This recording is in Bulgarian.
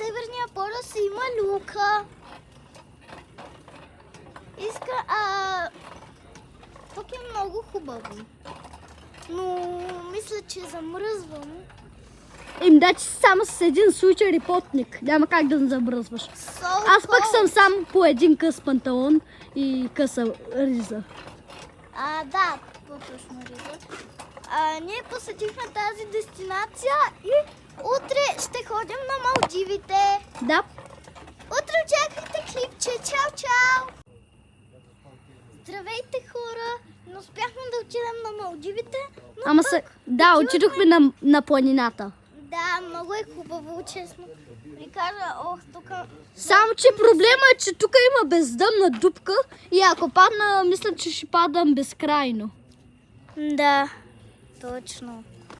Северния полюс има люка. Тук е много хубаво. Но мисля, че замръзвам. Да, че си само с един случай репотник. Няма как да не замръзваш. Аз пък съм сам по един къс панталон и къса риза. Да, по-точно риза. Ние посетихме тази дестинация и утре ще ходим на Малдивите. Да. Утре очаквайте клипче. Чао, чао! Здравейте, хора! Не успяхме да отидем на Малдивите, но Да, отидохме на планината. Да, много е хубаво, честно. Ви кажа, тук... Само, че проблема е, че тук има бездънна дупка и ако падна, мисля, че ще падам безкрайно. Да, точно.